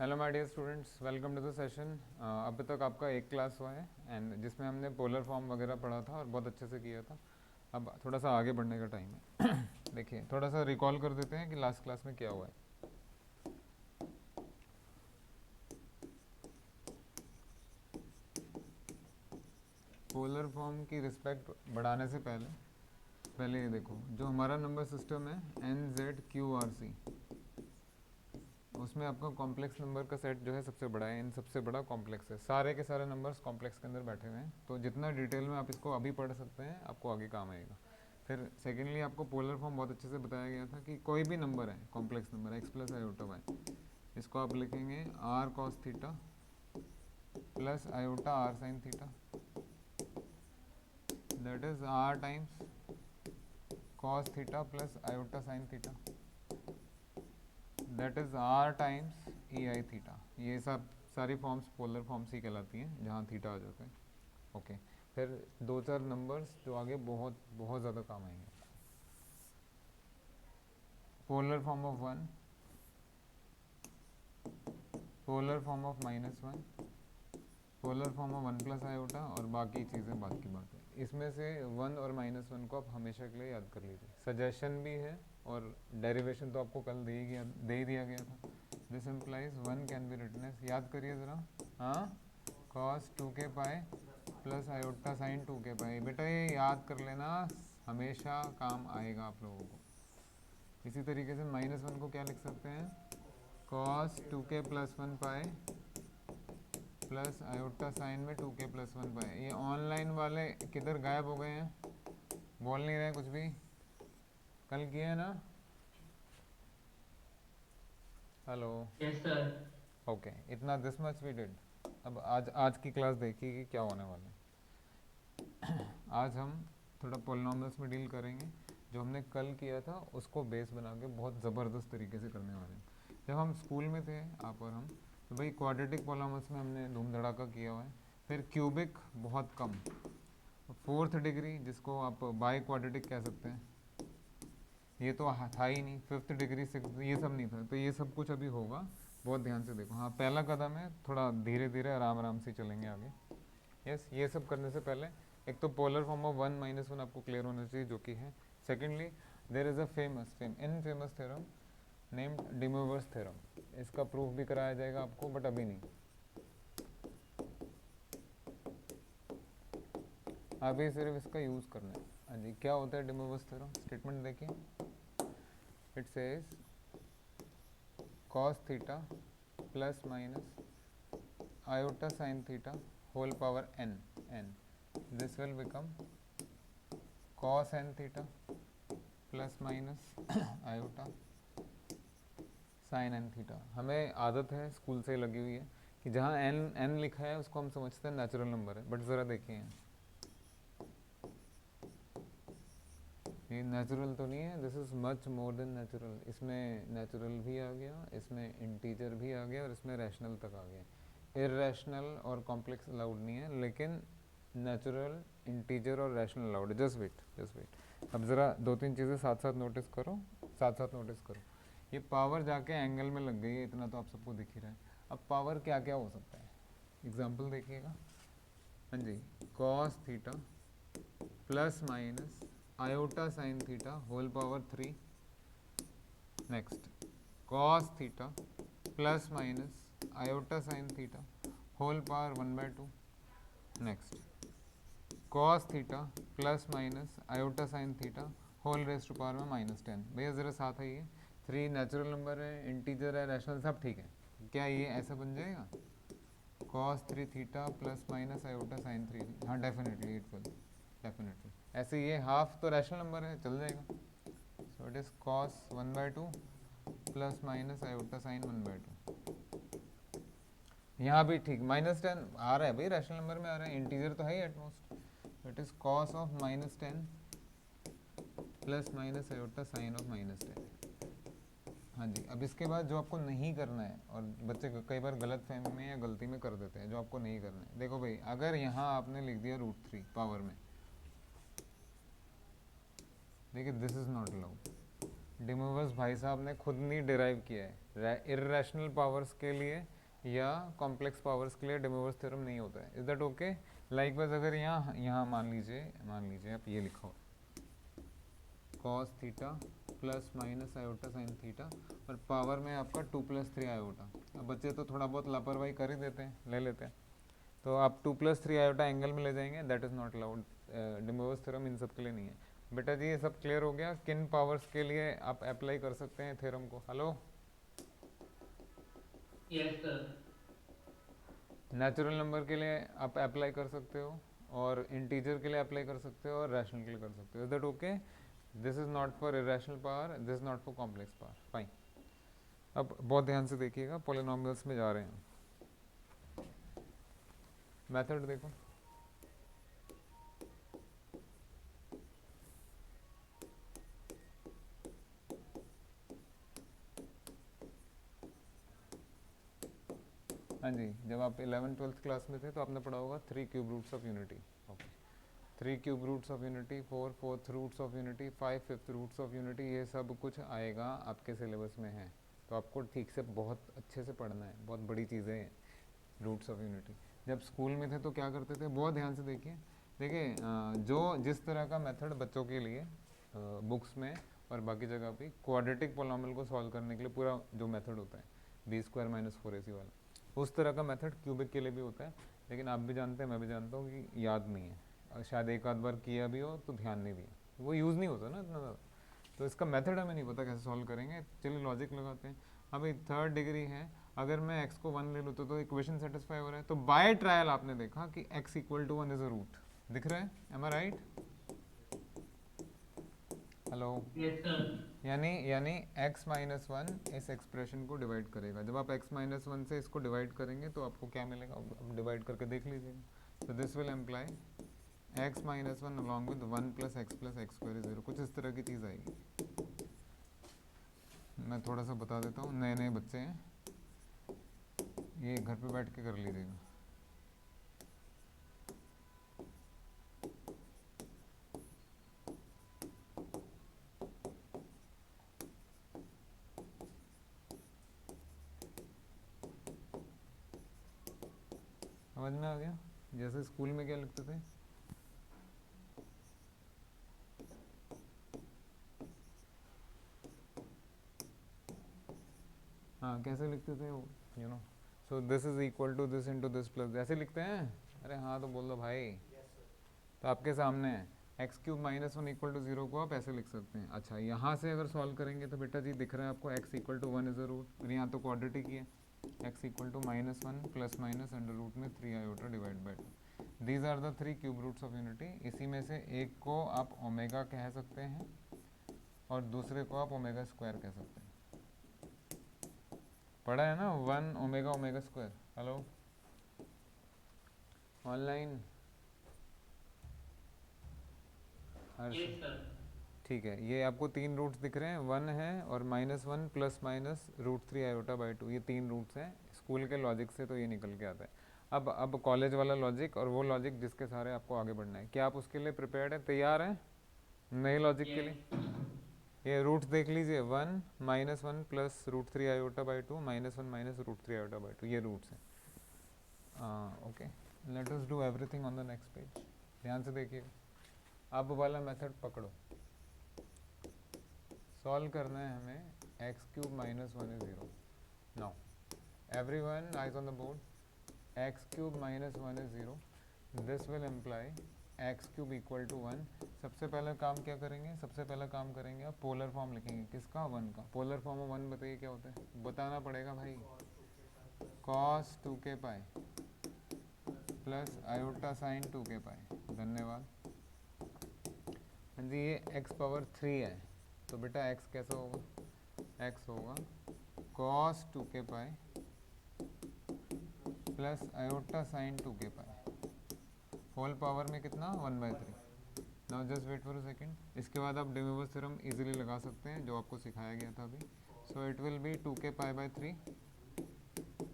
Hello my dear students, welcome to the session. अभी तक आपका एक क्लास हुआ है एंड जिसमें हमने पोलर फॉर्म वगैरह पढ़ा था और बहुत अच्छे से किया था। अब थोड़ा सा आगे बढ़ने का टाइम है। देखिए, थोड़ा सा रिकॉल कर देते हैं कि लास्ट क्लास में क्या हुआ है। पोलर फॉर्म की रिस्पेक्ट बढ़ाने से पहले पहले ये देखो, जो हमारा नंबर सिस्टम है NZQRC, उसमें आपका कॉम्प्लेक्स नंबर का सेट जो है सबसे बड़ा है, इन सबसे बड़ा कॉम्प्लेक्स है। सारे के सारे नंबर्स कॉम्प्लेक्स के अंदर बैठे हुए हैं, तो जितना डिटेल में आप इसको अभी पढ़ सकते हैं आपको आगे काम आएगा। फिर सेकेंडली आपको पोलर फॉर्म बहुत अच्छे से बताया गया था कि कोई भी नंबर है complex number x plus iota y, इसको आप लिखेंगे r cos theta plus iota r sin theta, that is r times cos theta plus iota sin theta, that is r times e i theta. ये सब सारी forms polar forms ही कहलाती हैं जहाँ theta आ जाता है। ओके, फिर दो चार नंबर्स जो आगे बहुत बहुत ज़्यादा काम आएंगे। Polar form of one, polar form of -1, polar form of 1 plus iota और बाकी चीज़ें बात की बात है। इसमें से 1 और -1 को आप हमेशा के लिए याद कर लीजिए। सजेशन भी है और डेरिवेशन तो आपको कल दे ही दिया गया था। This implies 1 can be written as, याद करिए ज़रा। हाँ, cos 2k pi plus iota sine 2k pi. बेटा ये याद कर लेना, हमेशा काम आएगा आप लोगों को। इसी तरीके से -1 को क्या लिख सकते हैं, cos 2k प्लस 1 पाई प्लस आयोटा साइन में 2k प्लस 1 पाई। ये ऑनलाइन वाले किधर गायब हो गए हैं, बोल नहीं रहे कुछ भी। कल किए है ना? हेलो। Yes sir. ओके, इतना दिस मच वी डिड। अब आज आज की क्लास देखिए कि क्या होने वाला है। आज हम थोड़ा पोलिनोमियल्स में डील करेंगे। जो हमने कल किया था उसको बेस बना के बहुत ज़बरदस्त तरीके से करने वाले हैं। जब हम स्कूल में थे आप और हम, तो भाई क्वाड्रेटिक पोलिनोमियल्स में हमने धूम धड़ाका किया हुआ है। फिर क्यूबिक बहुत कम, फोर्थ डिग्री जिसको आप बाय क्वाड्रेटिक कह सकते हैं, ये तो था ही नहीं। फिफ्थ डिग्री सिक्स, ये सब नहीं था। तो ये सब कुछ अभी होगा, बहुत ध्यान से देखो। हाँ, पहला कदम है, थोड़ा धीरे धीरे आराम आराम से चलेंगे आगे। यस, ये सब करने से पहले एक तो पोलर फॉर्म ऑफ 1 - 1 आपको क्लियर होना चाहिए, जो कि है। Secondly, there is a famous theorem named D Moivre's theorem. इसका प्रूफ भी कराया जाएगा आपको, बट अभी नहीं, अभी सिर्फ इसका यूज़ करना है। हाँ जी, क्या होता है डी मोइवर्स थ्योरम? स्टेटमेंट देखिए, it says cos theta plus minus iota sin theta whole power n, this will become cos n theta plus minus iota sin n theta। हमें आदत है, स्कूल से लगी हुई है, कि जहाँ n लिखा है उसको हम समझते हैं नेचुरल नंबर है। बट ज़रा देखिए, ये नेचुरल तो नहीं है, this is much more than natural. इसमें नेचुरल भी आ गया, इसमें इंटीजर भी आ गया और इसमें रैशनल तक आ गया। इरेशनल और कॉम्प्लेक्स अलाउड नहीं है, लेकिन नेचुरल, इंटीजर और रैशनल अलाउड है। Just wait, just wait. अब ज़रा दो तीन चीज़ें साथ साथ नोटिस करो, साथ साथ नोटिस करो। ये पावर जाके एंगल में लग गई है, इतना तो आप सबको दिख ही रहा है। अब पावर क्या क्या हो सकता है, एग्जाम्पल देखिएगा। हाँ जी, cos theta plus minus iota sine theta whole power 3। Next, cos theta plus minus iota sine theta whole power 1/2। Next, cos theta plus minus iota sine theta whole raise to power में -10। भैया ज़रा साथ है, ये 3 natural number है, integer है, rational, सब ठीक है। क्या ये ऐसा बन जाएगा, cos 3 theta plus minus iota sign 3? हाँ, डेफिनेटली इट विल, डेफिनेटली। ऐसे ये हाफ तो रैशनल नंबर है, चल जाएगा। So it is cos 1/2 plus minus iota sign 1/2। यहाँ भी ठीक, -10 आ रहा है भाई, रैशनल नंबर में आ रहा है, इंटीजर तो है ही at most. It is cos of -10 plus minus iota sine of -10। हाँ जी, अब इसके बाद जो आपको नहीं करना है, और बच्चे कई बार गलत फहमी में या गलती में कर देते हैं, जो आपको नहीं करना है, देखो भाई, अगर यहाँ आपने लिख दिया √3 पावर में, देखिए दिस इज नॉट अलाउड। डिमोवर्स भाई साहब ने खुद नहीं डिराइव किया है, इर्रेशनल पावर्स के लिए या कॉम्प्लेक्स पावर्स के लिए डिमोवर्स थ्योरम नहीं होता है। Is that okay? लाइकवाइज अगर यहाँ मान लीजिए आप ये लिखो cos theta plus minus iota sine theta और पावर में आपका 2+3 आयोटा। अब बच्चे तो थोड़ा बहुत लापरवाही कर ही देते हैं, ले लेते हैं, तो आप 2+3 आयोटा एंगल में ले जाएंगे, that is not allowed. De Moivre's theorem इन सब के लिए नहीं है। बेटा जी ये सब क्लियर हो गया? किन पावर्स के लिए आप अप्लाई कर सकते हैं थ्योरम को? Hello, yes sir. Natural number के लिए आप अप्लाई कर सकते हो और इंटीजर के लिए अप्लाई कर सकते हो और रैशनल के लिए कर सकते हो। Is that okay? This is not for irrational power, this is not for complex power. Fine. अब बहुत ध्यान से देखिएगा, पॉलिनोमियल्स में जा रहे हैं। मेथड देखो, हाँ जी, जब आप 11th-12th क्लास में थे तो आपने पढ़ा होगा 3 cube roots of unity. Okay, 3 cube roots of unity, 4 fourth roots of unity, 5 fifth roots of unity, ये सब कुछ आएगा आपके सिलेबस में है। तो आपको ठीक से बहुत अच्छे से पढ़ना है, बहुत बड़ी चीज़ें हैं रूट्स ऑफ यूनिटी। जब स्कूल में थे तो क्या करते थे, बहुत ध्यान से देखिए। देखिए जो जिस तरह का मेथड बच्चों के लिए बुक्स में और बाकी जगह पे क्वाड्रेटिक पोलिनोमियल को सॉल्व करने के लिए पूरा जो मेथड होता है b² - 4ac वाला, उस तरह का मेथड क्यूबिक के लिए भी होता है। लेकिन आप भी जानते हैं, मैं भी जानता हूँ कि याद नहीं है, और शायद एक आध बार किया भी हो तो ध्यान नहीं दिया, वो यूज़ नहीं होता ना इतना ज़्यादा, तो इसका मेथड हमें नहीं पता कैसे सॉल्व करेंगे। चलिए लॉजिक लगाते हैं। अभी 3rd डिग्री है, अगर मैं x को 1 ले लूँ तो इक्वेशन सेटिस्फाई हो रहा है। तो बाय ट्रायल आपने देखा कि x = 1 इज अ रूट, दिख रहा है? एम आई राइट? Hello, yes sir. यानी x - 1 इस एक्सप्रेशन को डिवाइड करेगा। जब आप x - 1 से इसको डिवाइड करेंगे तो आपको क्या मिलेगा, अब डिवाइड करके देख लीजिएगा। तो this will employee x - 1 along with 1 + x + x² is 0, कुछ इस तरह की चीज़ आएगी। मैं थोड़ा सा बता देता हूँ, नए नए बच्चे हैं, ये घर पे बैठ के कर लीजिएगा। समझ में आ गया? जैसे स्कूल में क्या लिखते थे, हाँ कैसे लिखते थे वो, you know, so this is equal to this into this plus, ऐसे लिखते हैं? अरे हाँ तो बोल दो भाई। तो आपके सामने है x³ - 1 = 0 को आप ऐसे लिख सकते हैं। अच्छा, यहाँ से अगर सॉल्व करेंगे तो बेटा जी दिख रहा है आपको x = 1 इज अ रूट, फिर यहाँ तो क्वाड्रेटिक ही है, x = -1 ± अंडर रूट में 3 iota divide by 2। These are the 3 cube roots of unity. इसी में से एक को आप ओमेगा कह सकते हैं और दूसरे को आप ओमेगा स्क्वायर कह सकते हैं। पढ़ा है ना, 1 omega omega square. Hello, online Harsh? Yes sir. ठीक है, ये आपको 3 रूट्स दिख रहे हैं, 1 है और -1 ± √3 आयोटा बाई 2, ये 3 रूट्स हैं। स्कूल के लॉजिक से तो ये निकल के आता है। अब कॉलेज वाला लॉजिक और वो लॉजिक जिसके सारे आपको आगे बढ़ना है, क्या आप उसके लिए प्रिपेयर्ड हैं, तैयार हैं नए लॉजिक के लिए? यस। ये रूट्स देख लीजिए, 1 -1 + √3 आयोटा बाई 2, -1 - √3 आयोटा बाई 2, ये रूट्स हैं। Okay, let us do everything on the next page. ध्यान से देखिए, अब वाला मेथड पकड़ो। सॉल्व करना है हमें x³ - 1 is 0। Now everyone eyes on the board, x³ - 1 is 0, this will employee x³ = 1। सबसे पहले काम क्या करेंगे, सबसे पहला काम करेंगे आप पोलर फॉर्म लिखेंगे, किसका, 1 का। पोलर फॉर्म ऑफ 1 बताइए क्या होता है, बताना पड़ेगा भाई। cos 2k pi plus iota sine 2k पाई। धन्यवाद। हाँ जी, ये x⁻³ है, तो बेटा x कैसा होगा, x होगा cos 2k pi plus iota sine 2k pi, whole power में कितना, 1/3। Now just wait for a second, इसके बाद आप डिमोवर्स थ्योरम इजीली लगा सकते हैं जो आपको सिखाया गया था अभी। So it will be 2k pi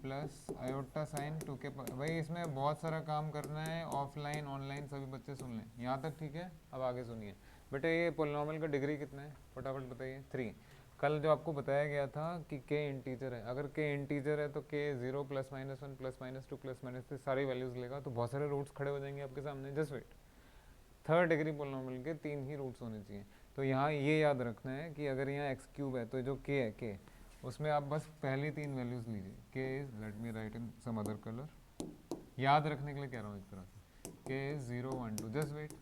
plus iota sine 2k pi. भाई इसमें बहुत सारा काम करना है, ऑफलाइन ऑनलाइन सभी बच्चे सुन लें, यहाँ तक ठीक है। अब आगे सुनिए बेटा, ये पोलिनोमियल का डिग्री कितना है, फटाफट बताइए। 3। कल जो आपको बताया गया था कि k इंटीजर है, अगर k इंटीजर है तो k 0 plus minus 1 plus minus 2 plus minus 3 सारी वैल्यूज लेगा, तो बहुत सारे रूट्स खड़े हो जाएंगे आपके सामने। Just wait, third degree polynomial के 3 ही रूट्स होने चाहिए। तो यहाँ ये याद रखना है कि अगर यहाँ एक्स क्यूब है तो जो k है k, उसमें आप बस पहली 3 वैल्यूज लीजिए। k is, let me write in some other colour, याद रखने के लिए कह रहा हूँ एक तरह से, k इज 0 1 2। जस्ट वेट,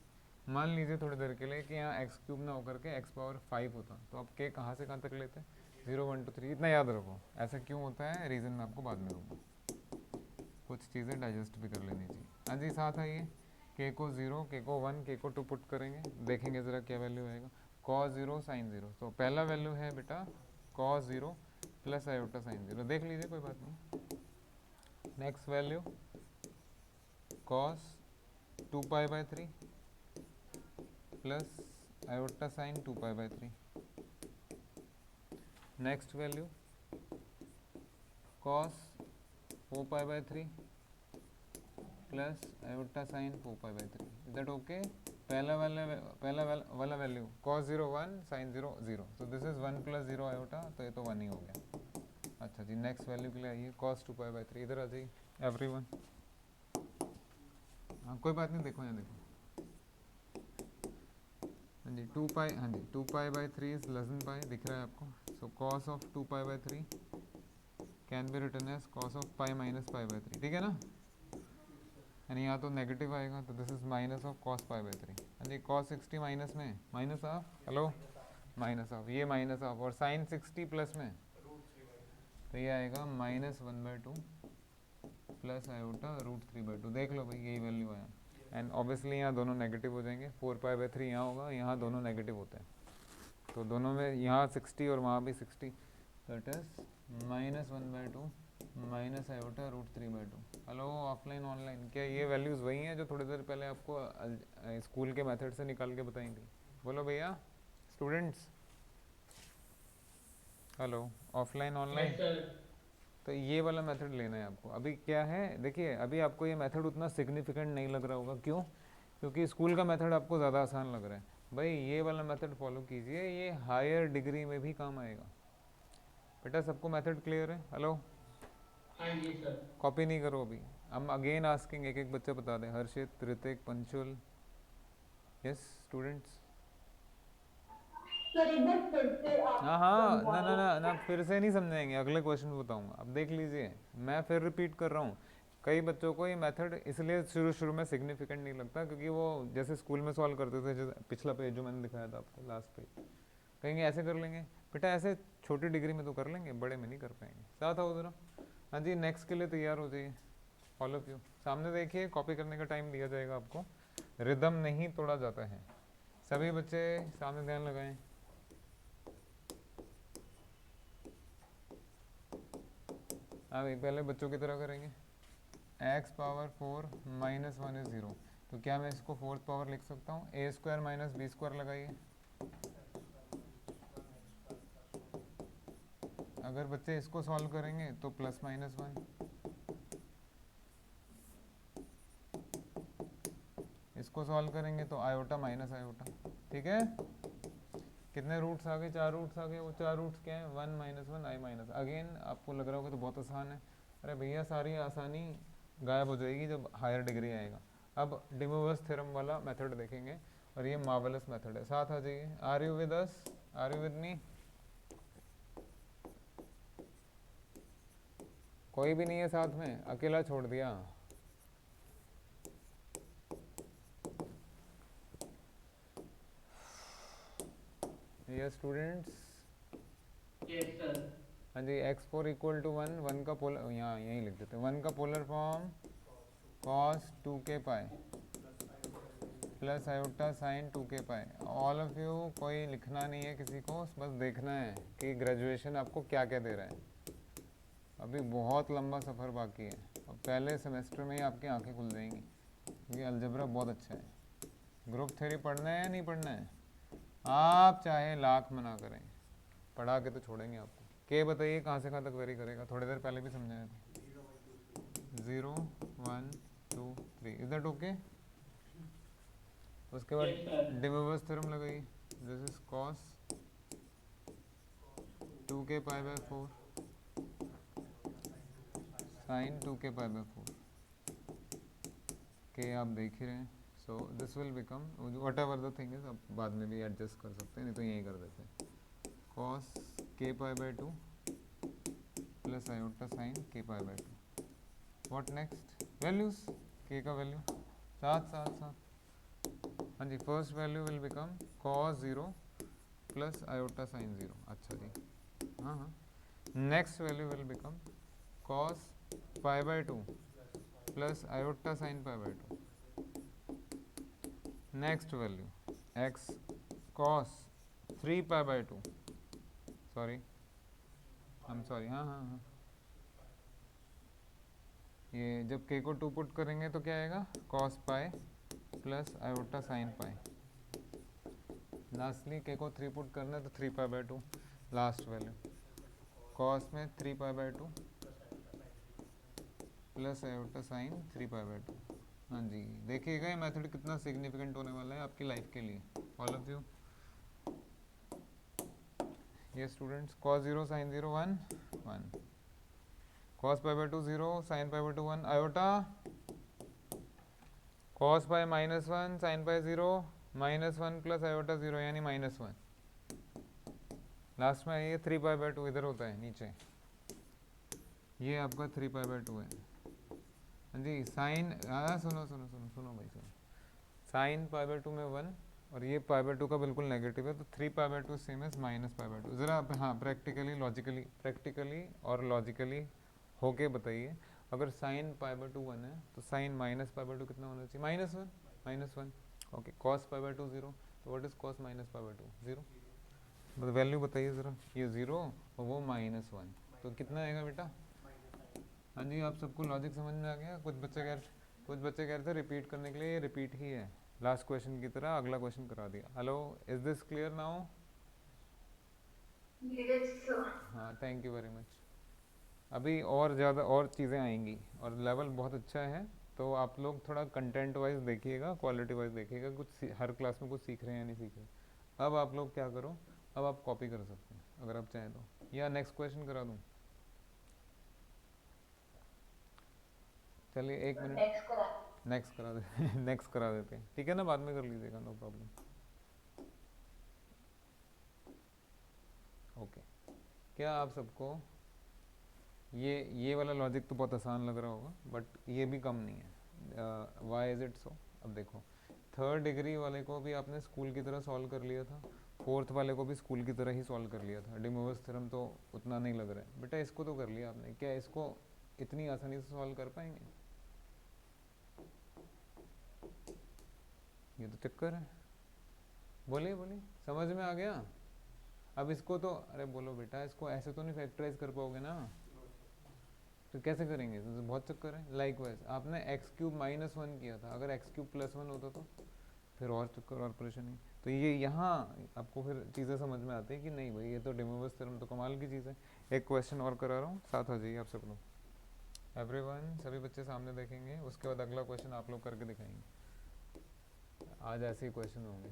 मान लीजिए थोड़ी देर के लिए कि यहाँ एक्स क्यूब ना होकर के एक्स पावर 5 होता, तो आप k कहाँ से कहाँ तक लेते हैं, 0 1 2 3, इतना याद रखो। ऐसा क्यों होता है, रीज़न मैं आपको बाद में दूंगा, कुछ चीज़ें डाइजेस्ट भी कर लेनी चाहिए। हाँ जी, साथ आइए, k को 0, k को 1, k को 2 पुट करेंगे, देखेंगे ज़रा क्या वैल्यू आएगा। cos 0 sin 0, तो पहला वैल्यू है बेटा cos 0 प्लस आयोटा sin 0, देख लीजिए कोई बात नहीं। Next value cos 2 pi by 3 plus iota sin 2 pi by 3। Next value cos 4 pi by 3 plus iota sign 4 pi by 3। Is that okay? पहला वाला वैल्यू cos 0 1 sin 0 0, तो दिस इज 1 प्लस 0 आयोटा, तो ये तो 1 ही हो गया। अच्छा जी, नेक्स्ट वैल्यू के लिए आइए, cos 2 पाई बाई 3, इधर आ जाइए एवरीवन। हाँ कोई बात नहीं, देखो यहाँ देखो, हाँ जी 2 पाई, हाँ जी 2 pi by 3 is less than pi, दिख रहा है आपको। So cos of 2 pi by 3 can be written as cos of pi minus pi by 3, ठीक है ना? यानी यहाँ तो नेगेटिव आएगा, तो this is minus of cos pi by 3। हाँ जी, cos 60 माइनस में minus of, hello, minus of, ये माइनस ऑफ, और साइन 60 प्लस में, तो ये आएगा माइनस 1/2 प्लस आयोटा √3/2। देख लो भाई, यही वैल्यू आया। एंड ऑब्वियसली यहाँ दोनों नेगेटिव हो जाएंगे, 4 पाई बाई 3 यहाँ होगा, यहाँ दोनों नेगेटिव होते हैं, तो दोनों में यहाँ 60 और वहाँ भी 60, तो it is minus 1/2 minus iota √3/2। Hello offline online, क्या ये वैल्यूज़ वही हैं जो थोड़ी देर पहले आपको स्कूल के मेथड से निकाल के बताई थी? बोलो भैया स्टूडेंट्स, हेलो ऑफलाइन ऑनलाइन। तो ये वाला मेथड लेना है आपको। अभी क्या है, देखिए अभी आपको ये मेथड उतना सिग्निफिकेंट नहीं लग रहा होगा, क्यों? क्योंकि स्कूल का मेथड आपको ज़्यादा आसान लग रहा है। भाई ये वाला मेथड फॉलो कीजिए, ये हायर डिग्री में भी काम आएगा। बेटा सबको मेथड क्लियर है? हेलो, हाँ जी सर। कॉपी नहीं करो अभी, हम अगेन आस्किंग, एक एक बच्चा बता दें। हर्षित, ऋतिक, पंचुल, यस स्टूडेंट्स। सर एक बार फिर से आप हाँ हाँ, ना ना समझाओ। ना ना, फिर से नहीं समझाएंगे, अगले क्वेश्चन में बताऊंगा। अब देख लीजिए, मैं फिर रिपीट कर रहा हूँ। कई बच्चों को ये मेथड इसलिए शुरू में सिग्निफिकेंट नहीं लगता, क्योंकि वो जैसे स्कूल में सॉल्व करते थे, जैसे पिछला पेज जो मैंने दिखाया था आपको, लास्ट पेज, कहेंगे ऐसे कर लेंगे। बेटा ऐसे छोटी डिग्री में तो कर लेंगे, बड़े में नहीं कर पाएंगे। साथ आओ ज़रा। हाँ जी, नेक्स्ट के लिए तैयार हो जाइए ऑल ऑफ यू। सामने देखिए, कॉपी करने का टाइम दिया जाएगा आपको, रिदम नहीं तोड़ा जाता है। सभी बच्चे सामने ध्यान लगाएं। अभी पहले बच्चों की तरह करेंगे। x पावर 4 माइनस 1 इज 0, तो क्या मैं इसको फोर्थ पावर लिख सकता हूँ? a square minus b square लगाइए। अगर बच्चे इसको सॉल्व करेंगे तो प्लस माइनस 1, इसको सॉल्व करेंगे तो आयोटा माइनस आयोटा, ठीक है? कितने रूट्स आ गए? 4 रूट्स आ गए। वो 4 रूट्स क्या है? 1 माइनस 1 आई माइनस। अगेन आपको लग रहा होगा तो बहुत आसान है। अरे भैया सारी आसानी गायब हो जाएगी जब हायर डिग्री आएगा। अब डी मोइरस थ्योरम वाला मेथड देखेंगे, और ये मार्वेलस मेथड है। साथ आ जाइए। Are you with us? Are you with me? कोई भी नहीं है साथ में, अकेला छोड़ दिया। ये स्टूडेंट्स, यस सर। हाँ जी, x4 इक्वल टू 1, 1 का पोलर, यहाँ यहीं लिख देते हैं, 1 का polar form cos 2k pi plus iota sine 2k pi. All of you, कोई लिखना नहीं है किसी को, बस देखना है कि ग्रेजुएशन आपको क्या क्या दे रहा है। अभी बहुत लंबा सफ़र बाकी है, और पहले सेमेस्टर में ही आपकी आंखें खुल जाएंगी, क्योंकि अलजेब्रा बहुत अच्छा है। ग्रुप थ्योरी पढ़ना है या नहीं पढ़ना है? आप चाहे लाख मना करें, पढ़ा के तो छोड़ेंगे आपको। के बताइए कहाँ से कहाँ तक वेरी करेगा? थोड़ी देर पहले भी समझाया था। 0 1 2 3, इज दैट ओके? उसके बाद yes sir. De Moivre's theorem लगाइए। This is cos 2k/4 sine 2k/4 के आप देख ही रहे हैं. So this will become whatever the thing is, आप बाद में भी एडजस्ट कर सकते हैं, नहीं तो यही कर देते हैं. Cos k/2 plus iota sine k/2. What next? Values. k का वैल्यू 7. हाँ जी, first value will become cos 0 plus iota sine 0. अच्छा जी, हाँ. Next value will become cos π/2 plus iota sine π/2. Next value x cos 3π/2. Sorry, I am sorry. हाँ. ये जब k को 2 पुट करेंगे तो क्या आएगा? cos π plus iota sine π. Lastly k को 3 पुट करना है तो 3π/2. लास्ट वैल्यू cos में 3π/2 प्लस आयोटा साइन 3π/2. हाँ जी, देखिएगा ये मेथड कितना सिग्निफिकेंट होने वाला है आपकी लाइफ के लिए. All of you. ये students, cos 0 sin 0 1 cos π/2 0 sin π/2 1 iota cos π -1 sin π 0 -1 plus iota 0 यानी -1. लास्ट में ये 3π/2 इधर होता है नीचे, ये आपका 3π/2 है. हाँ जी, साइन सुनो भाई सुनो. साइन π/2 में 1 और ये π/2 का बिल्कुल नेगेटिव है, तो 3π/2 सेम एज -π/2. ज़रा हाँ प्रैक्टिकली और लॉजिकली होके बताइए. अगर साइन π/2 1 है तो साइन -π/2 कितना होना चाहिए? -1. ओके, cos π/2 0, तो व्हाट इज cos -π/2? 0. तो वैल्यू बताइए ज़रा. ये 0 और वो -1, तो कितना आएगा बेटा? हाँ जी, आप सबको लॉजिक समझ में आ गया? कुछ बच्चे कह रहे थे रिपीट करने के लिए, ये रिपीट ही है. लास्ट क्वेश्चन की तरह अगला क्वेश्चन करा दिया. Hello, is this clear now? हाँ, थैंक यू वेरी मच. अभी और ज़्यादा और चीज़ें आएंगी और लेवल बहुत अच्छा है, तो आप लोग थोड़ा कंटेंट वाइज देखिएगा, क्वालिटी वाइज देखिएगा. हर क्लास में कुछ सीख रहे हैं या नहीं सीख रहे. अब आप लोग क्या करो, अब आप कॉपी कर सकते हैं अगर आप चाहें तो, या नेक्स्ट क्वेश्चन करा दूँ? चलिए 1 मिनट नेक्स्ट करा देते हैं. ठीक है ना, बाद में कर लीजिएगा, नो प्रॉब्लम. ओके. क्या आप सबको ये वाला लॉजिक तो बहुत आसान लग रहा होगा, बट ये भी कम नहीं है. Why is it so? अब देखो, थर्ड डिग्री वाले को भी आपने स्कूल की तरह सॉल्व कर लिया था, फोर्थ वाले को भी स्कूल की तरह ही सॉल्व कर लिया था. डिमोवर्स थ्योरम तो उतना नहीं लग रहा है बेटा. इसको तो कर लिया आपने. क्या इसको इतनी आसानी से सॉल्व कर पाएंगे? ये तो चक्कर है. बोलिए समझ में आ गया? अब इसको तो, अरे बोलो बेटा, इसको ऐसे तो नहीं फैक्टराइज कर पाओगे ना, तो कैसे करेंगे? तो बहुत चक्कर है. लाइकवाइज आपने x³ -1 किया था, अगर x³ +1 होता तो फिर और चक्कर और परेशानी. तो ये यहाँ आपको फिर चीज़ें समझ में आती है कि नहीं भाई, ये तो डिमोवर्स थ्योरम तो कमाल की चीज़ है. एक क्वेश्चन और करा रहा हूँ, साथ आ जाइए आप सब लोग. एवरीवन, सभी बच्चे सामने देखेंगे, उसके बाद अगला क्वेश्चन आप लोग करके दिखाएंगे. आज ऐसे ही क्वेश्चन होंगे.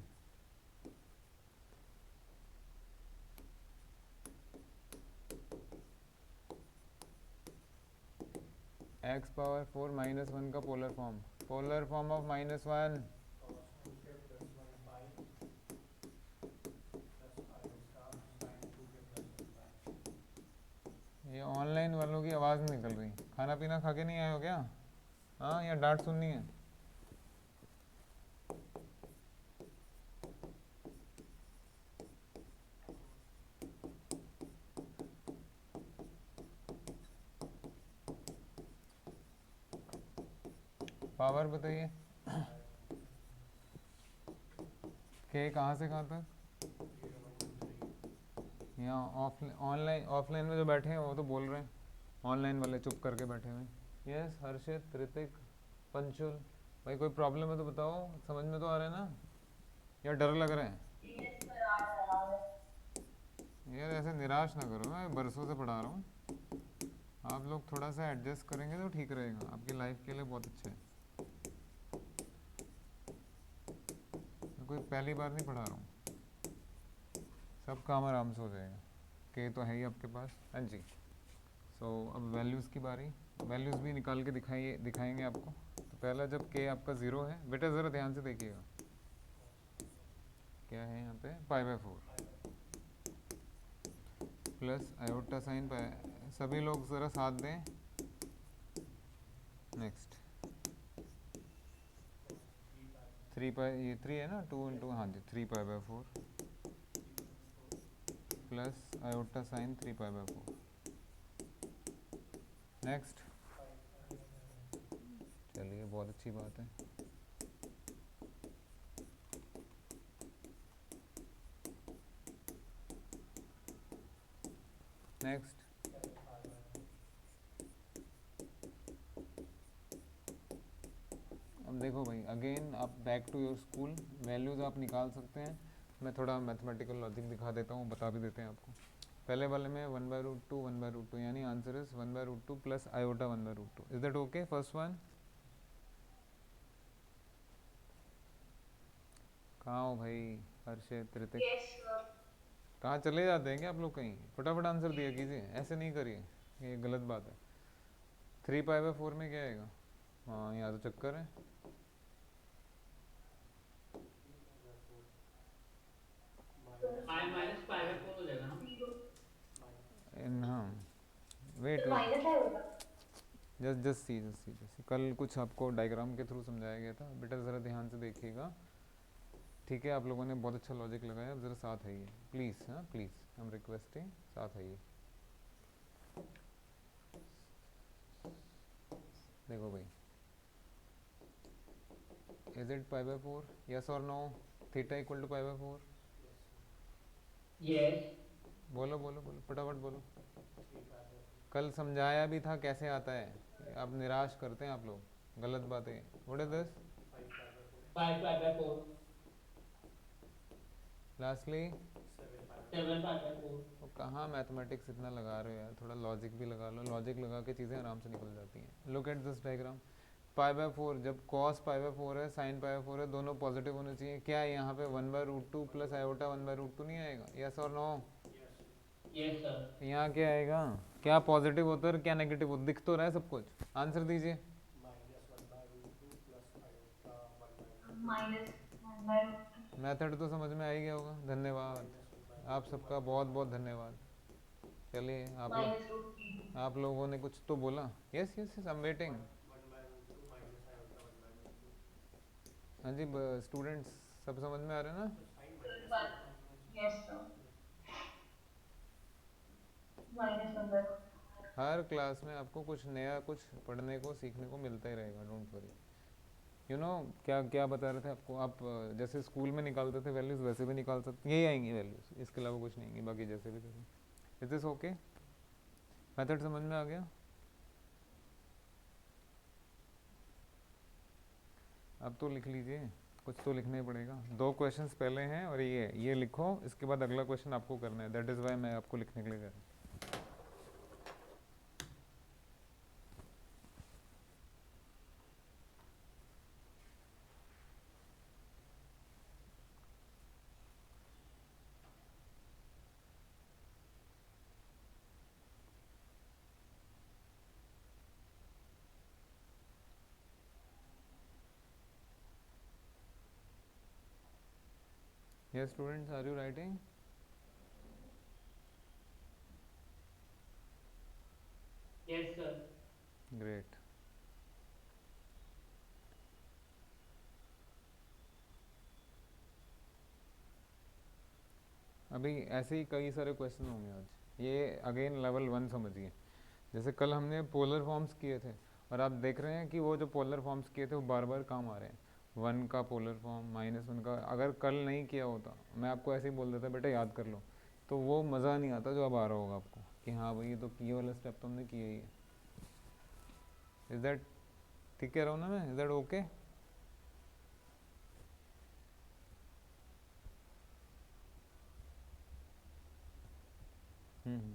x⁴ -1 का पोलर फॉर्म ऑफ -1. ये ऑनलाइन वालों की आवाज़ नहीं निकल रही. खाना पीना खा के नहीं आए हो क्या? हाँ, या डांट सुननी है? पावर बताइए. के कहाँ से कहाँ तक? यहाँ ऑफलाइन में जो बैठे हैं वो तो बोल रहे हैं, ऑनलाइन वाले चुप करके बैठे हुए हैं. यस, हर्षित, ऋतिक, पंचुल, भाई कोई प्रॉब्लम है तो बताओ. समझ में तो आ रहा है ना, या डर लग रहा है? यार ऐसे निराश ना करो, मैं बरसों से पढ़ा रहा हूँ. आप लोग थोड़ा सा एडजस्ट करेंगे तो ठीक रहेगा, आपकी लाइफ के लिए बहुत अच्छा है. मैं कोई पहली बार नहीं पढ़ा रहा हूँ, सब काम आराम से हो जाएगा. के तो है ही आपके पास। हाँ जी। सो अब वैल्यूज़ की बारी, वैल्यूज़ भी निकाल के दिखाएंगे आपको। तो पहला जब के आपका ज़ीरो है, बेटा ज़रा ध्यान से देखिएगा, क्या है यहाँ पे, π/4 प्लस आयोटा साइन पाई, सभी लोग ज़रा साथ दें। नेक्स्ट 3 ये 3 है ना, 2 हाँ जी 3π/4 प्लस आयोटा साइन 3π/4। नेक्स्ट, चलिए बहुत अच्छी बात है। नेक्स्ट, अब देखो भाई, अगेन आप back to your school, values आप निकाल सकते हैं। मैं थोड़ा मैथमेटिकल लॉजिक दिखा देता हूँ, बता भी देते हैं आपको। पहले वाले में 1/√2 1/√2, यानी answer is 1/√2 plus iota 1/√2। Is that okay? First one, कहाँ हो भाई हर्षित, ऋतिक? Yes, sir. कहाँ चले जाते हैं क्या आप लोग कहीं? फटाफट आंसर दिया कीजिए, ऐसे नहीं करिए, ये गलत बात है। 3π/4 में क्या आएगा? हाँ यहाँ तो चक्कर है। I minus π/4 हो जाएगा ना? हाँ वेट वेट, माइनस है होगा। जस्ट सी कल कुछ आपको डायग्राम के थ्रू समझाया गया था बेटा, ज़रा ध्यान से देखिएगा, ठीक है? आप लोगों ने बहुत अच्छा लॉजिक लगाया, अब ज़रा साथ आइए प्लीज़। हाँ प्लीज़, हम रिक्वेस्टिंग, साथ आइए। देखो भाई, इज इट π/4? यस और no? Theta equal to π/4? Yes. बोलो बोलो बोलो, फटाफट बोलो। कल समझाया भी था कैसे आता है, आप निराश करते हैं आप लोग, गलत बात है। What is this? 5π/4. लास्टली 7π/4. तो कहाँ मैथमेटिक्स इतना लगा रहे हो यार, थोड़ा लॉजिक भी लगा लो, लॉजिक लगा के चीज़ें आराम से निकल जाती हैं। लुक एट दिस डायग्राम, π/4, जब cos π/4 है, sin π/4 है, दोनों पॉजिटिव होने चाहिए। क्या है यहाँ पे 1/√2 प्लस आयोटा 1/√2 नहीं आएगा? यस और नो? Yes, sir. यहाँ क्या आएगा? क्या पॉजिटिव होता है और क्या नेगेटिव होता है, दिख तो रहा है सब कुछ, आंसर दीजिए। -1/√2 मेथड तो समझ में आ ही गया होगा, धन्यवाद आप सबका, बहुत बहुत धन्यवाद। चलिए आप लोगों ने कुछ तो बोला। Yes yes yes, I am waiting. हाँ जी स्टूडेंट्स, सब समझ में आ रहे हैं ना? Yes, sir. -1/√2. हर क्लास में आपको कुछ नया, कुछ पढ़ने को, सीखने को मिलता ही रहेगा, डोंट वरी। यू नो क्या क्या बता रहे थे आपको, आप जैसे स्कूल में निकालते थे वैल्यूज़, वैसे भी निकाल सकते, यही आएंगी वैल्यूज़, इसके अलावा कुछ नहीं आएंगी, बाकी जैसे भी करें। Is this okay? मेथड समझ में आ गया? अब तो लिख लीजिए, कुछ तो लिखना ही पड़ेगा। 2 क्वेश्चंस पहले हैं और ये लिखो, इसके बाद अगला क्वेश्चन आपको करना है, दैट इज़ वाई मैं आपको लिखने के लिए कह रहा हूँ। Yes students, are you writing? Yes, sir. Great. अभी ऐसे ही कई सारे क्वेश्चन होंगे आज, ये अगेन लेवल 1 समझिए। जैसे कल हमने पोलर फॉर्म्स किए थे, और आप देख रहे हैं कि वो जो पोलर फॉर्म्स किए थे वो बार बार काम आ रहे हैं। 1 का पोलर फॉर्म, -1 का, अगर कल नहीं किया होता, मैं आपको ऐसे ही बोल देता बेटा याद कर लो, तो वो मज़ा नहीं आता जो अब आ रहा होगा आपको, कि हाँ भाई ये तो ये वाला स्टेप तो हमने किया ही है। इज दैट ठीक कह रहा हूँ ना मैं? Is that okay? Hmm.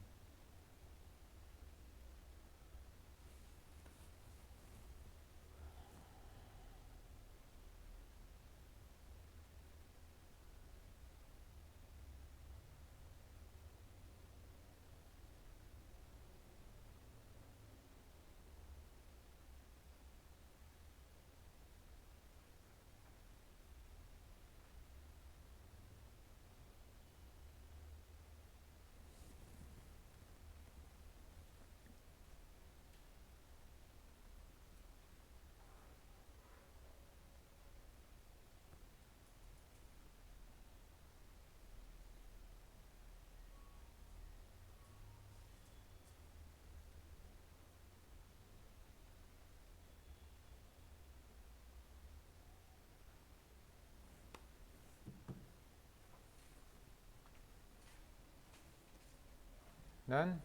Done,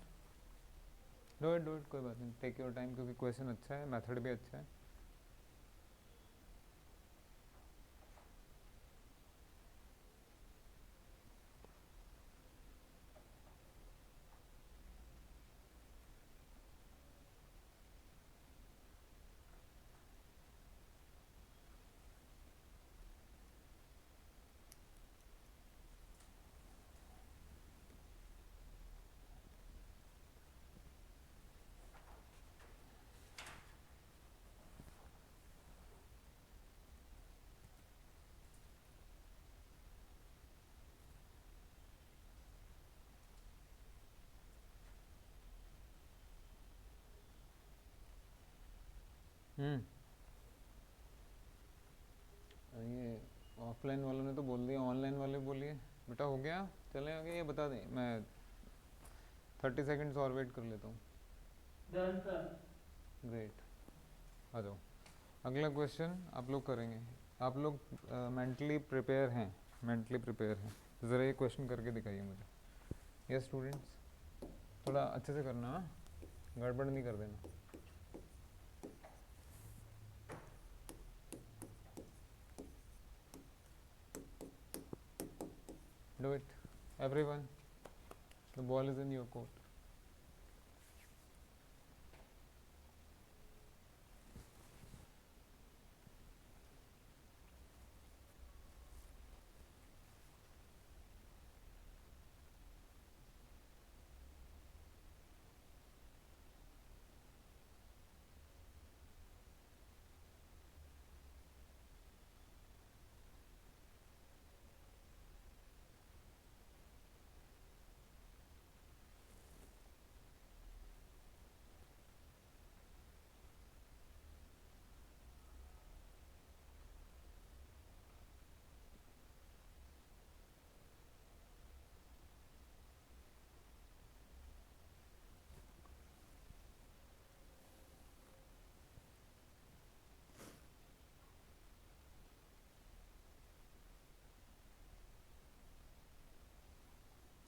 do it कोई बात नहीं, टेक योर टाइम, क्योंकि क्वेश्चन अच्छा है, मेथड भी अच्छा है. ये ऑफलाइन वालों ने तो बोल दिया, ऑनलाइन वाले बोलिए. बेटा हो गया, चले आगे, ये बता दें, मैं 30 सेकंड्स और वेट कर लेता हूँ. Done sir. ग्रेट, आ जाओ. अगला क्वेश्चन आप लोग करेंगे. आप लोग मेंटली प्रिपेयर हैं, मेंटली प्रिपेयर हैं, ज़रा ये क्वेश्चन करके दिखाइए मुझे. यस स्टूडेंट्स, थोड़ा अच्छे से करना, हाँ? गड़बड़ नहीं कर देना. Do it, everyone. The ball is in your court.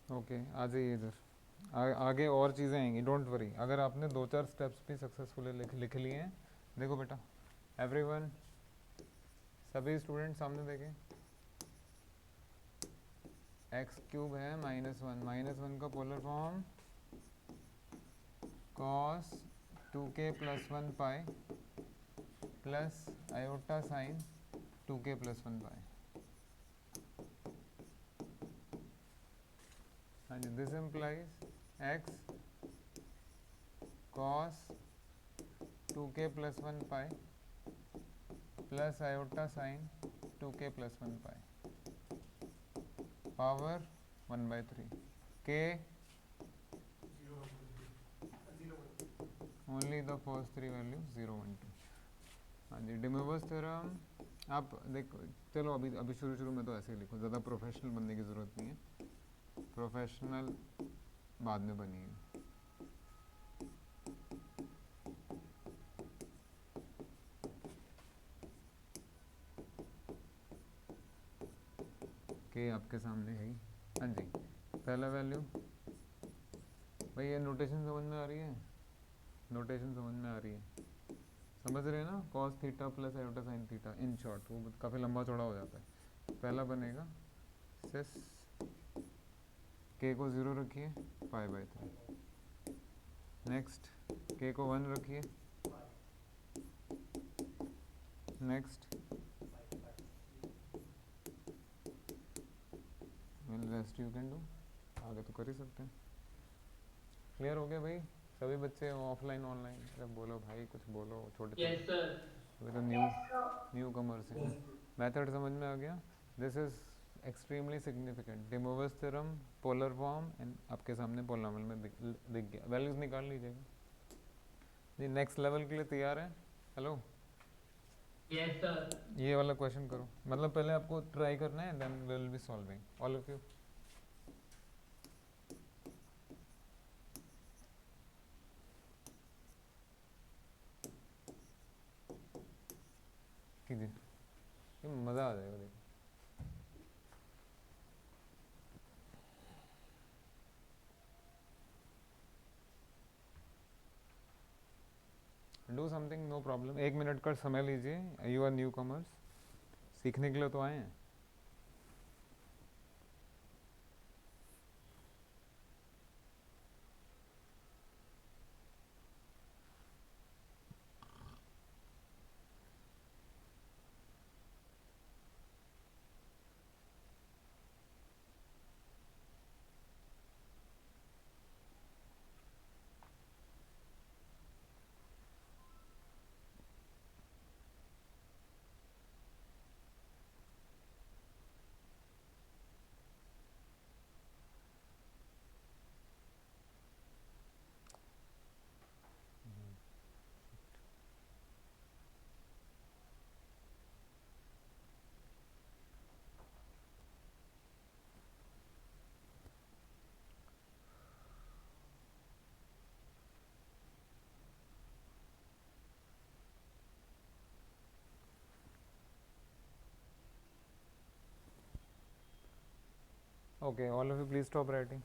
Okay, आ जाइए इधर. आगे और चीज़ें आएंगी, डोंट वरी. अगर आपने 2-4 स्टेप्स भी सक्सेसफुली लिख लिए हैं, देखो बेटा, एवरीवन, सभी स्टूडेंट सामने देखें. एक्स क्यूब है -1, -1 का पोलर फॉर्म cos 2k + 1 पाई प्लस आयोटा साइन 2k + 1 पाई. हाँ जी, this implies x cos 2k + 1 पाई प्लस आयोटा साइन 2k + 1 पाई power 1/3. k only the first 3 value 0, 1, 2. हाँ जी, डी मोइरस थ्योरम. आप देखो, चलो अभी शुरू में तो ऐसे ही लिखो, ज़्यादा प्रोफेशनल बनने की ज़रूरत नहीं है. प्रोफेशनल बाद में बनिए. के आपके सामने है ही. हाँ जी, पहला वैल्यू. भाई ये नोटेशन समझ में आ रही है? नोटेशन समझ में आ रही है? समझ रहे हैं ना? cos theta plus iota sine theta, in short वो काफ़ी लंबा चौड़ा हो जाता है. पहला बनेगा सिस k को 0 रखिए, π/3. नेक्स्ट k को 1 रखिए. Next rest you can do. आगे तो कर ही सकते हैं. क्लियर हो गया भाई? सभी बच्चे ऑफलाइन ऑनलाइन, अरे बोलो भाई, कुछ बोलो. छोटे यस सर. अभी तो न्यू कमर्स हैं. मेथड समझ में आ गया? This is extremely significant. De Moivre's theorem, polar form, and आपके सामने पोलिनोमियल में दिख गया. वैल्यूज निकाल लीजिएगा जी. नेक्स्ट लेवल के लिए तैयार है? Hello, yes sir. ये वाला क्वेश्चन करो. मतलब पहले आपको ट्राई करना है, then we will be solving all of you. कीजिए, मज़ा आ जाएगा. देखो, do something, no problem. 1 minute का समय लीजिए. यू आर न्यू कमर्स, सीखने के लिए तो आए हैं. Okay, all of you please stop writing.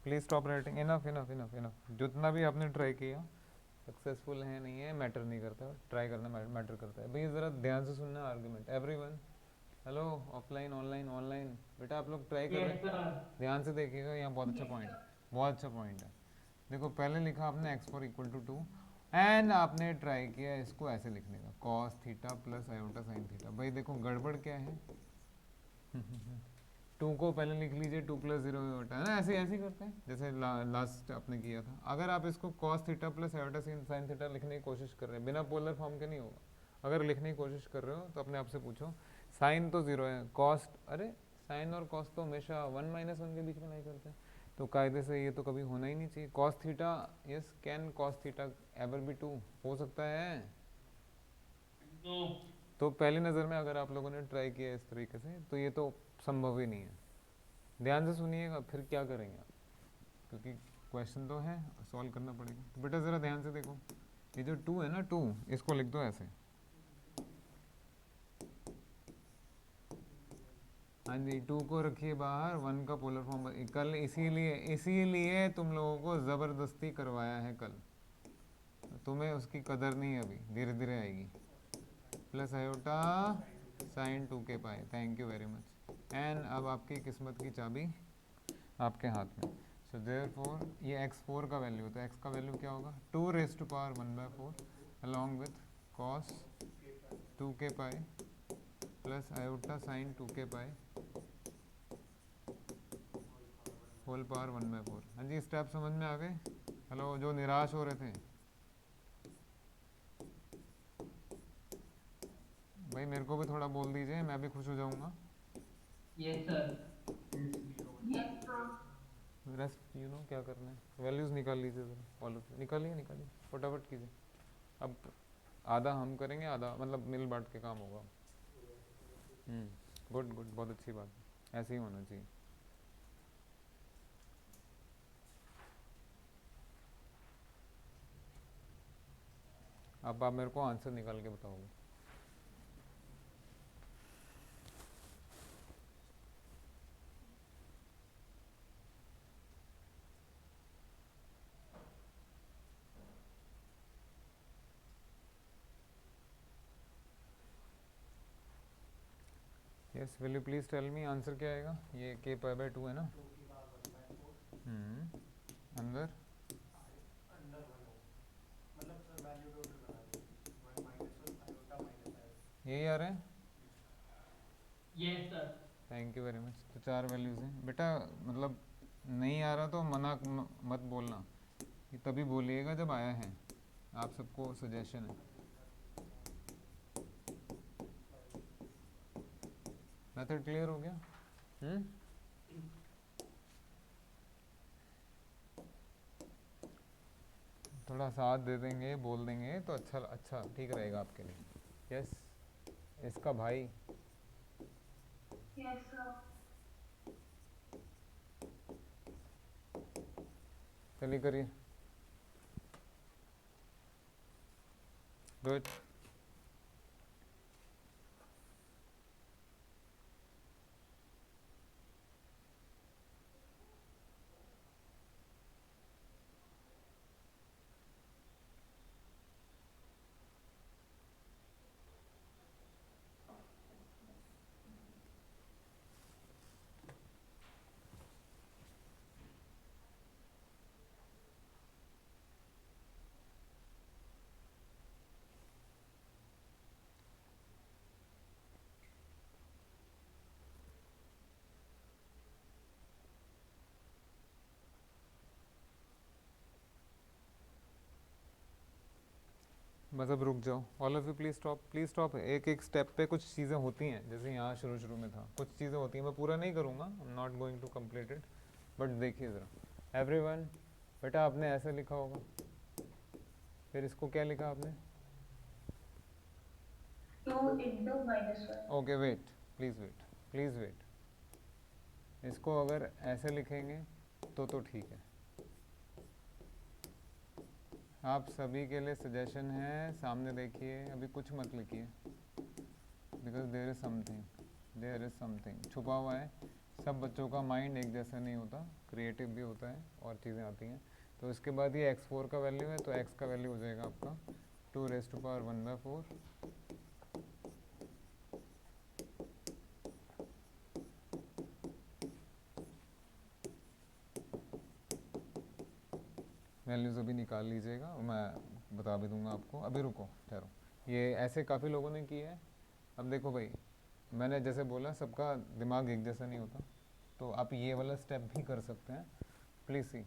Please stop writing. Enough enough enough enough. जितना भी आपने ट्राई किया, सक्सेसफुल है नहीं है मैटर नहीं करता. ट्राई करना मैटर करता है. भैया ज़रा ध्यान से सुनना argument. Everyone, hello, offline online online, बेटा आप लोग ट्राई कर रहे यस हैं, सर. ध्यान से देखिएगा. यहाँ बहुत अच्छा पॉइंट है, बहुत अच्छा पॉइंट है. देखो पहले लिखा आपने x four equal to 2 and आपने ट्राई किया इसको ऐसे लिखने का, cos theta plus iota sine theta. भाई देखो गड़बड़ क्या है. 2 को पहले लिख लीजिए, 2 प्लस 0 आयोटा है ना, ऐसे ऐसे करते हैं जैसे लास्ट आपने किया था. अगर आप इसको cos theta plus iota sine theta लिखने की कोशिश कर रहे हैं, बिना पोलर फॉर्म के नहीं होगा. अगर लिखने की कोशिश कर रहे हो तो अपने आप से पूछो, साइन तो 0 है, कॉस्ट, अरे साइन और कॉस तो हमेशा 1 माइनस 1 के बीच में नहीं करते हैं, तो कायदे से ये तो कभी होना ही नहीं चाहिए. Cos theta, yes, can cos theta ever be 2, हो सकता है. नो. तो पहली नज़र में अगर आप लोगों ने ट्राई किया इस तरीके से तो ये तो संभव ही नहीं है. ध्यान से सुनिएगा फिर क्या करेंगे आप, क्योंकि क्वेश्चन तो है, सॉल्व करना पड़ेगा. तो बेटा ज़रा ध्यान से देखो, ये जो 2 है ना, 2 इसको लिख दो ऐसे. हाँ जी, 2 को रखिए बाहर, 1 का पोलर फॉर्म. कल इसीलिए तुम लोगों को ज़बरदस्ती करवाया है कल. तुम्हें उसकी कदर नहीं है अभी, धीरे धीरे आएगी. प्लस आयोटा साइन 2 के पाए. Thank you very much. And अब आपकी किस्मत की चाबी आपके हाथ में. सो देयरफॉर ये x4 का वैल्यू, तो x का वैल्यू क्या होगा, 2 raise to power 1/4 along with cos 2 के पाए प्लस आयोटा साइन 2 के पाए होल पावर 1/4. हाँ जी, स्टेप समझ में आ गए. हेलो, जो निराश हो रहे थे, भाई मेरे को भी थोड़ा बोल दीजिए, मैं भी खुश हो जाऊंगा. Yes sir. Rest you no क्या करना है. वैल्यूज़ निकाल लीजिए ज़रा, फॉलो निकालिए निकालिए फटाफट कीजिए. अब आधा हम करेंगे, आधा मतलब मिल बांट के काम होगा. गुड गुड, बहुत अच्छी बात है, ऐसे ही होना चाहिए. अब आप मेरे को आंसर निकाल के बताओगे. Yes, will you please tell me answer क्या आएगा. ये k पाई बाय 2 है ना. अंदर यही आ रहा है. Yes sir. Thank you very much. तो 4 वैल्यूज़ हैं बेटा, मतलब नहीं आ रहा तो मना मत बोलना, ये तभी बोलिएगा जब आया है. आप सबको सजेशन है. मेथड क्लियर हो गया. थोड़ा साथ दे देंगे, बोल देंगे तो अच्छा अच्छा ठीक रहेगा आपके लिए. यस, इसका भाई. Yes, sir. चलिए करिए. गुड. बस अब रुक जाओ, all of you please stop. एक एक स्टेप पे कुछ चीज़ें होती हैं, जैसे यहाँ शुरू शुरू में था कुछ चीज़ें होती हैं, मैं पूरा नहीं करूँगा, I am not going to complete it, but देखिए ज़रा एवरीवन। बेटा आपने ऐसे लिखा होगा, फिर इसको क्या लिखा आपने? 2 into -1. Okay wait, please wait. इसको अगर ऐसे लिखेंगे तो ठीक है। आप सभी के लिए सजेशन है, सामने देखिए, अभी कुछ मत लिखिए, बिकॉज देयर इज़ समथिंग छुपा हुआ है। सब बच्चों का माइंड एक जैसा नहीं होता, क्रिएटिव भी होता है और चीज़ें आती हैं। तो इसके बाद ये x4 का वैल्यू है, तो x का वैल्यू हो जाएगा आपका 2⁴ वैल्यूज़ अभी निकाल लीजिएगा, मैं बता भी दूंगा आपको। अभी रुको, ठहरो, ये ऐसे काफ़ी लोगों ने किया है। अब देखो भाई, मैंने जैसे बोला सबका दिमाग एक जैसा नहीं होता, तो आप ये वाला स्टेप भी कर सकते हैं। प्लीज़ सी,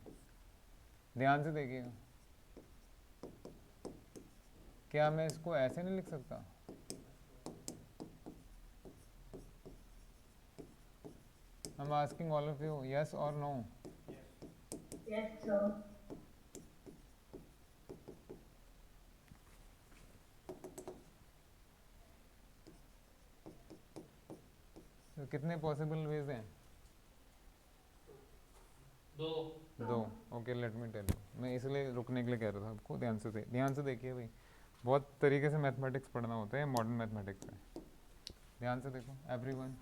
ध्यान से देखिएगा। क्या मैं इसको ऐसे नहीं लिख सकता? I am asking all of you, yes और नो? Yes, sir. तो कितने पॉसिबल वेज हैं? दो। Okay, let me tell you, मैं इसलिए रुकने के लिए कह रहा था आपको, ध्यान से देखिए भाई, बहुत तरीके से मैथमेटिक्स पढ़ना होता है, मॉडर्न मैथमेटिक्स है। ध्यान से देखो एवरीवन,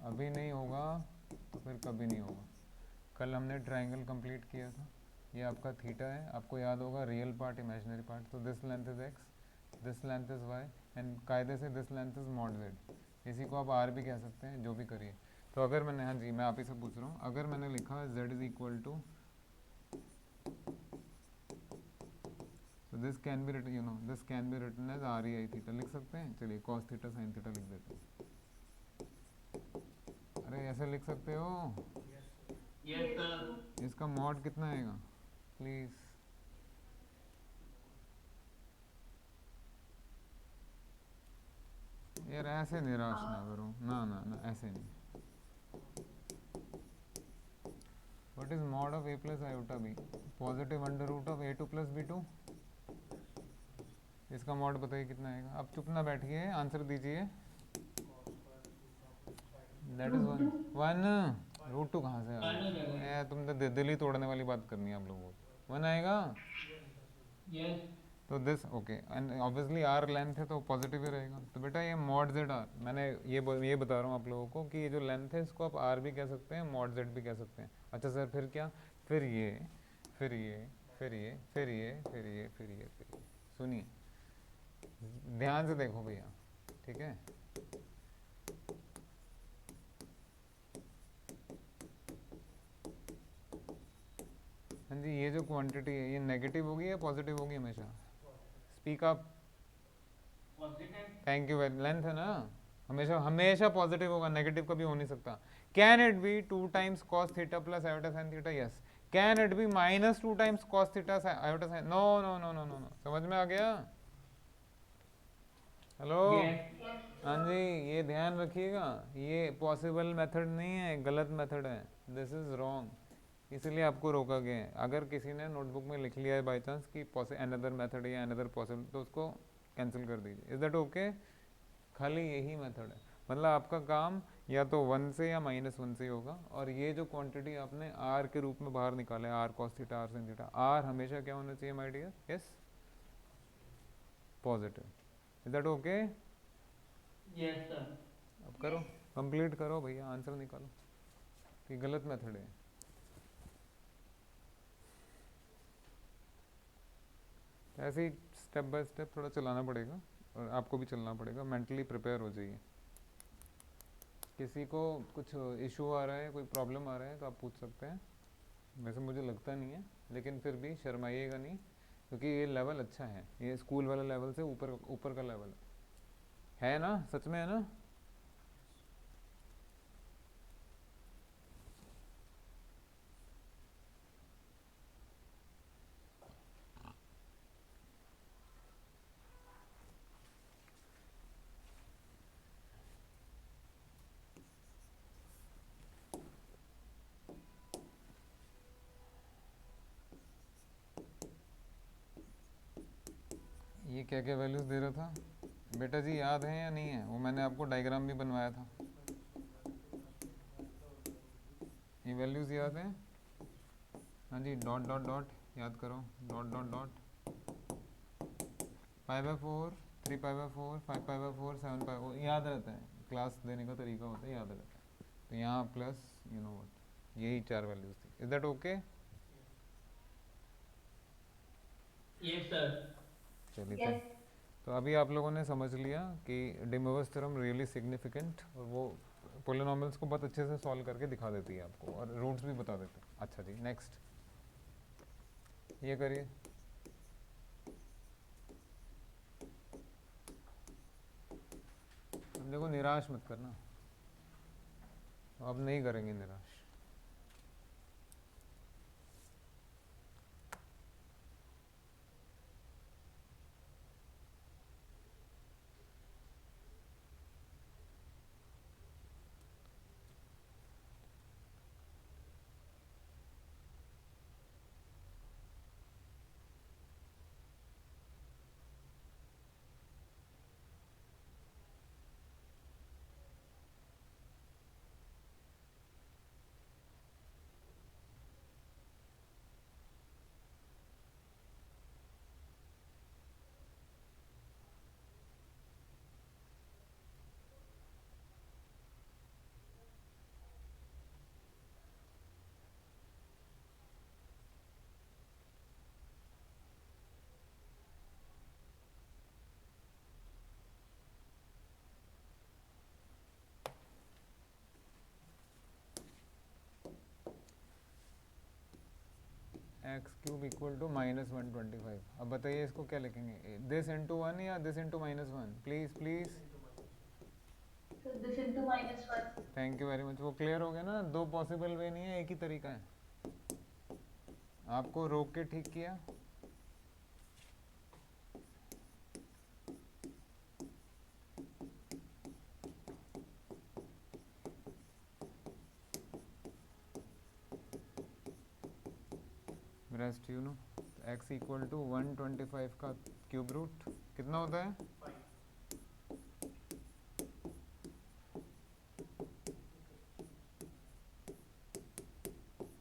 अभी नहीं होगा तो फिर कभी नहीं होगा। कल हमने ट्रायंगल कंप्लीट किया था, ये आपका थीटा है, आपको याद होगा रियल पार्ट इमेजिनरी पार्ट, तो this length is x, this length is y, and कायदे से this length is mod z। इसी को आप r भी कह सकते हैं, जो भी करिए। तो अगर मैंने, हाँ जी मैं आप ही से पूछ रहा हूँ, अगर मैंने लिखा z is equal to, so this can be written, you know, this can be written as r e I theta लिख सकते हैं। चलिए cos थीटा sin थीटा लिख देते हैं। अरे ऐसे लिख सकते हो? Yes sir. इसका मॉड कितना आएगा प्लीज? यार ऐसे निराश ना करो, ना ना ना ऐसे नहीं। What is mod of a plus iota b? Positive under root of a2 plus b2। इसका मॉड बताइए कितना आएगा? आप चुप ना बैठिए, आंसर दीजिए। That is one. √2 कहाँ से आ गया? तुम तो दिल ही तोड़ने वाली बात करनी है आप लोगों को। 1 आएगा? यस। तो this okay, and obviously r length है तो पॉजिटिव ही रहेगा। तो बेटा ये मॉड जेड आर, मैंने ये बता रहा हूँ आप लोगों को कि ये जो लेंथ है इसको आप आर भी कह सकते हैं, मॉड जेड भी कह सकते हैं। अच्छा सर फिर क्या? फिर ये, फिर ये, फिर ये, फिर ये, फिर ये, फिर ये, फिर ये। सुनिए ध्यान से देखो भैया, ठीक है? हाँ जी, ये जो क्वांटिटी है ये नेगेटिव होगी या पॉजिटिव होगी हमेशा? Speak up. Thank you. Length है ना, हमेशा पॉजिटिव होगा, नेगेटिव कभी हो नहीं सकता। Can it be 2 times cos theta plus iota sin theta? Yes. Can it be -2 times cos theta iota sin? No no no no no no. समझ में आ गया? हेलो? हाँ जी, ये ध्यान रखिएगा, ये पॉसिबल मेथड नहीं है, गलत मेथड है, दिस इज रॉन्ग, इसलिए आपको रोका गया है। अगर किसी ने नोटबुक में लिख लिया है बाई चांस कि अनदर मेथड या अनदर पॉसिबल, तो उसको कैंसिल कर दीजिए। Is that okay? खाली यही मेथड है, मतलब आपका काम या तो 1 से या -1 से होगा। और ये जो क्वांटिटी आपने r के रूप में बाहर निकाला है, r cos theta r sin theta, r हमेशा क्या होना चाहिए my dear? Yes, positive. Is that okay? Yes sir. अब करो, कंप्लीट करो भैया, आंसर निकालो। ये गलत मेथड है। ऐसे ही स्टेप बाय स्टेप थोड़ा चलाना पड़ेगा, और आपको भी चलना पड़ेगा, मेंटली प्रिपेयर हो जाइए। किसी को कुछ इशू आ रहा है, कोई प्रॉब्लम आ रहा है तो आप पूछ सकते हैं, वैसे मुझे लगता नहीं है, लेकिन फिर भी शर्माइएगा नहीं, क्योंकि ये लेवल अच्छा है, ये स्कूल वाला लेवल से ऊपर ऊपर का लेवल है ना? सच में है ना? क्या क्या वैल्यूज़ दे रहा था बेटा जी, याद है या नहीं है? वो मैंने आपको डायग्राम भी बनवाया था। ये वैल्यूज़ याद हैं? हाँ जी, डॉट डॉट डॉट याद करो, डॉट डॉट डॉट, 5/4, 3/4, 5/4, 7/4, याद रहता है, क्लास देने का तरीका होता है, याद रहता है। तो यहाँ प्लस यू नो व्हाट, यही 4 वैल्यूज़ थी। Is that okay? Yes sir. चलिए Yes. तो अभी आप लोगों ने समझ लिया कि डिमोवर्स थ्योरम रियली सिग्निफिकेंट, और वो पोलिनोमियल्स को बहुत अच्छे से सॉल्व करके दिखा देती है आपको, और रूट्स भी बता देते हैं। अच्छा जी, नेक्स्ट ये करिए। अब देखो, निराश मत करना, अब नहीं करेंगे निराश। X cube equal to -125। अब बताइए इसको क्या लिखेंगे, दिस इंटू वन या this into -1? Please please, So this into -1. Thank you very much. वो क्लियर हो गया ना, दो पॉसिबल वे नहीं है, एक ही तरीका है। आपको रोक के ठीक किया। Rest you know, x equal to 125 का क्यूब रूट कितना होता है?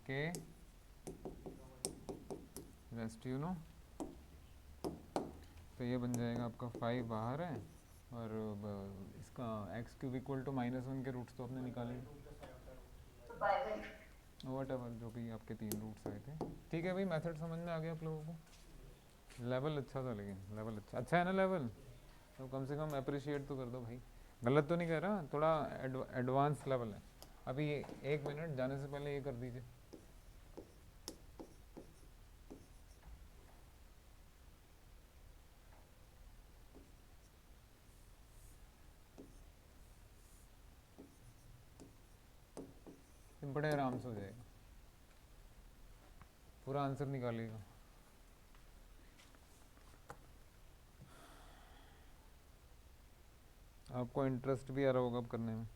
के रेस्ट यू नो, तो ये बन जाएगा आपका 5 बाहर है, और इसका एक्स क्यूब इक्वल टू -1 के रूट्स तो आपने निकाले, So 5 वट एवर जो भी आपके 3 रूट्स आए थे। ठीक है भाई, मेथड समझ में आ गया आप लोगों को? लेवल अच्छा था, लेकिन लेवल अच्छा है ना लेवल, तो कम से कम अप्रिशिएट तो कर दो भाई। गलत तो नहीं कह रहा, थोड़ा एडवांस लेवल है। अभी 1 मिनट जाने से पहले ये कर दीजिए। बड़े आराम से हो जाएगा, पूरा आंसर निकालिएगा। आपको इंटरेस्ट भी आ रहा होगा अब करने में।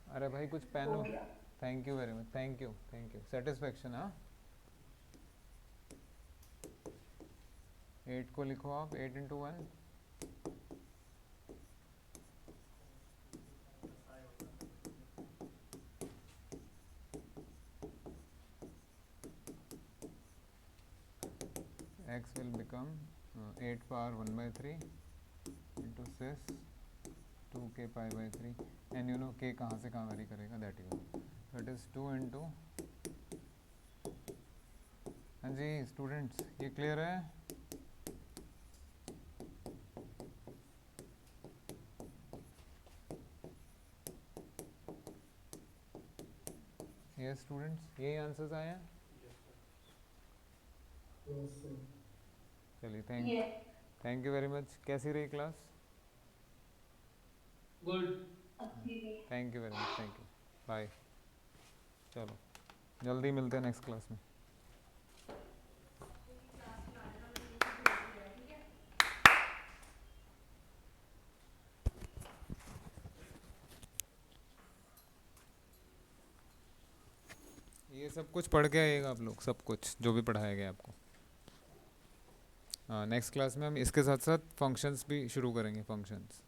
अरे भाई कुछ पेन, हो गया. Thank you very much, thank you thank you, satisfaction. हाँ, 8 को लिखो आप, 8 into 1, x will become 8 power 1/3 into 6 2k pi by 3 and you know k कहाँ से कहाँ वेरी करेगा that you know, so it is 2 into, हाँ जी स्टूडेंट्स ये क्लियर है? ये स्टूडेंट्स यही आंसर्स आए हैं? चलिए थैंक यू वेरी मच। कैसी रही class? Good. Thank you very much, thank you, bye. चलो जल्दी मिलते हैं नेक्स्ट क्लास में। ये सब कुछ पढ़ के आइएगा आप लोग, सब कुछ जो भी पढ़ाया गया आपको। हाँ नेक्स्ट क्लास में हम इसके साथ साथ फंक्शंस भी शुरू करेंगे, फंक्शंस।